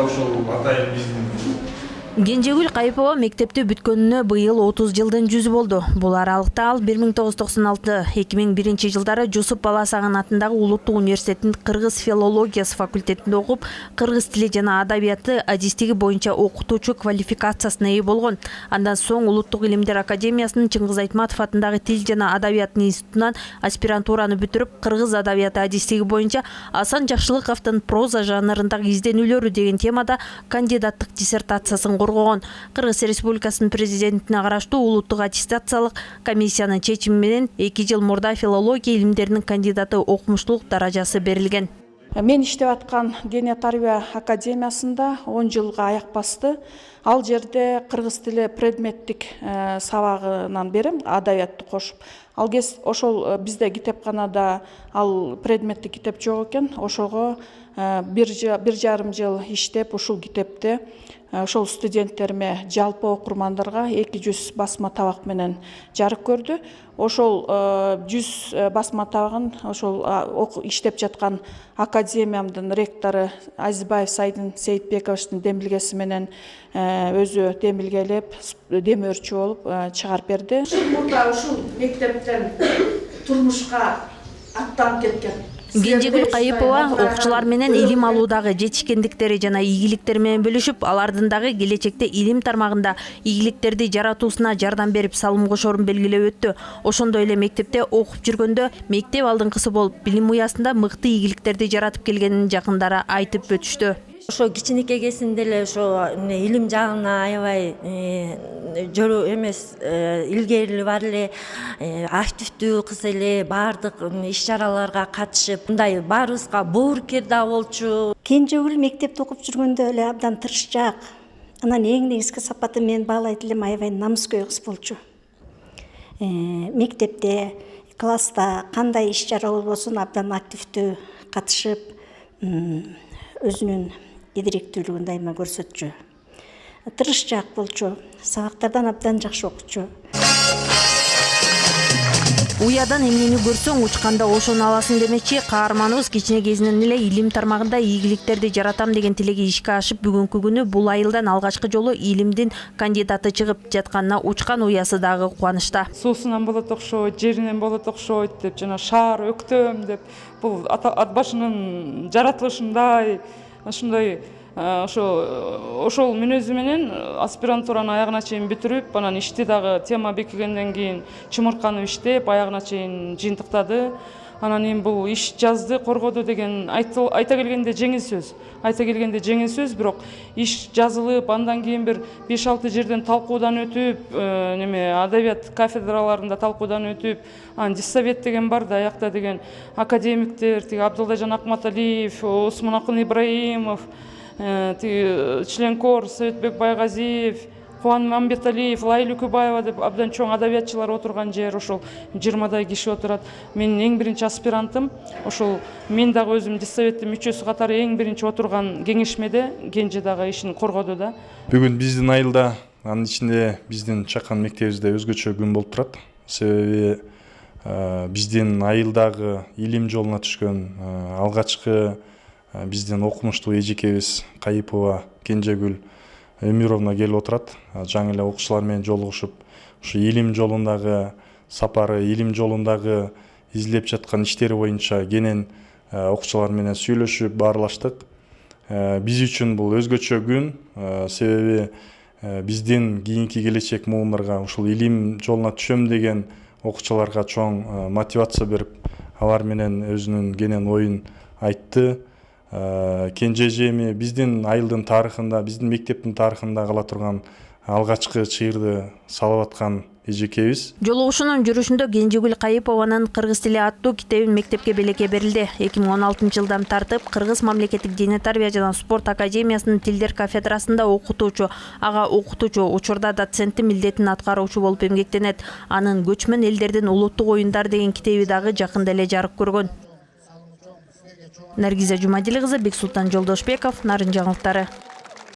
ошол атайын биздин Кенжегүл Кайыпова мектепти бүткөнүнө быйыл 30 жылдын жүзү болду. Бул аралыкта ал 1996-2001 жылдары Жусуп Баласаган атындагы Улуттук университеттин кыргыз филологиясы факультетинде окуп, кыргыз тили жана адабияты адистиги боюнча окутуучу квалификациясына ээ болгон. Андан соң Улуттук илимдер академиясынын Чыңгыз Айтматов атындагы Тил жана адабият институтунан аспирантураны бүтүрүп, кыргыз адабияты адистиги боюнча Асан Жакшылыковдун проза жанрындагы изденүүлөрү деген темада кандидаттык диссертациясын коргогон. Кыргыз Республикасынын президентине караштуу улуттук аттестациялык комиссиянын чечими менен 2 жыл мурда филология илимдеринин кандидаты окумуштуулук даражасы берилген. Мен иштеп аткан Дене тарбия академиясында 10 жылга аяк басты. Ал жерде кыргыз тили предметтик сабагынан берем, адабиятты кошуп. Ал кез ошол бизде китепканада ал предметтик китеп жок экен. Ошого 1,5 жыл иштеп, ушул китепти ошол студенттериме, жалпы окурмандарга 200 басма табак менен жарык көрдү. Ошол 100 басма табагын ошол иштеп жаткан академиямдын ректору Азизбаев Сайдын Сейитбековичтин демилгеси менен өзү демилгелеп, демөөрчү болуп чыгарып берди. Мурда ушул мектептен турмушка аттанып кеткен Кенжегүл Кайыпова окуучулар менен илим алуудагы жетишкендиктери жана ийгиликтери менен бөлүшүп, алардын дагы келечекте илим тармагында ийгиликтерди жаратуусуна жардам берип салым кошорун белгилеп өттү. Ошондой эле мектепте окуп жүргөндө мектеп алдыңкысы болуп, билим уясында мыкты ийгиликтерди жаратып келгенин жакындары айтып өтүштү. Ошо кичинекей кезинде эле ошо илим жагына аябай жөрө эмес, илгерили бар эле, активдүү кыз эле, баардык иш-чараларга катышып, мындай баарыбызга боорукер да болчу. Кенжегүл мектепте окуп жүргөндө эле абдан тырышчаак. Анан эң негизги сапаты мен баалайт элем аябай намыскөй кыз болчу. Мектепте, класста кандай иш-чара болбосун абдан активдүү катышып, өзүнүн идиректүүлүгүн дайыма көрсөтчү. Тырышчаак болчу, сабактардан абдан жакшы окучу. Уядан эмнени көрсөң учканда ошону аласың демекчи, каарманыбыз кичине кезинен эле илим тармагында ийгиликтерди жаратам деген тилеги ишке ашып, бүгүнкү күнү бул айылдан алгачкы жолу илимдин кандидаты чыгып жатканына учкан уясы дагы кубанычта. Суусунан болот окшойт, жеринен болот окшойт деп, жана шаар өктөм деп, бул ат башынын жаратылышындай, ошондой ошол мүнөзү менен аспирантураны аягына чейин бүтүрүп, анан ишти дагы тема бекигенден кийин чымырканып иштеп, аягына чейин жыйынтыктады. Анан эми бул иш жазды, коргоду деген айта келгенде жеңил сөз, бирок иш жазылып, андан кийин бир 5-6 жерден талкуудан өтүп, адабият кафедраларында талкуудан өтүп, диссовет деген бар да, аякта деген академиктер, тиги Абдылдажан Акматалиев, Осмонакун Ибраимов, членкор Советбек Байгазиев, Кубан Мамбеталиев, Лайла Күбаева деп абдан чоң адабиятчылар отурган жер, ошол 20дай киши отурат. Менин эң биринчи аспирантым, ошол мен дагы өзүм диссоветтин мүчөсү катары эң биринчи отурган кеңешмеде, Кенже дагы ишин коргоду да. Бүгүн биздин айылда, анын ичинде биздин чакан мектебибизде өзгөчө күн болуп турат. Себеби биздин айылдагы илим жолуна түшкөн алгачкы биздин окумуштуу эжекебиз Кайыпова Кенжегүл Эмировна келип отурат. Жаңы эле окуучулар менен жолугушуп, ушу илим жолундагы сапары, илим жолундагы изилдеп жаткан иштери боюнча кенен окуучулар менен сүйлөшүп, баарлаштык. Биз үчүн бул өзгөчө күн, себеби биздин кийинки келечек муундарга ушул илим жолуна түшөм деген окуучуларга чоң мотивация берип, алар менен өзүнүн кенен оюн айтты. Кенже эжеми биздин айылдын тарыхында, биздин мектептин тарыхында кала турган алгачкы чыйырды салып аткан эжекебиз. Жолугушуунун жүрүшүндө Кенжегүл Кайыпованын кыргыз тили аттуу китебин мектепке белекке берилди. 2016 жылдан тартып Кыргыз мамлекеттик дене тарбия жана спорт академиясынын тилдер кафедрасында окутуучу, ага окутуучу, учурда доценти милдетин аткаруучу болуп эмгектенет. Анын Көчмөн элдердин улуттук оюндар деген китеби дагы жакында эле жарык көргөн. Наргиза Жумадиль кызы, Бексултан Жолдошбеков, Нарын жаңылыктары.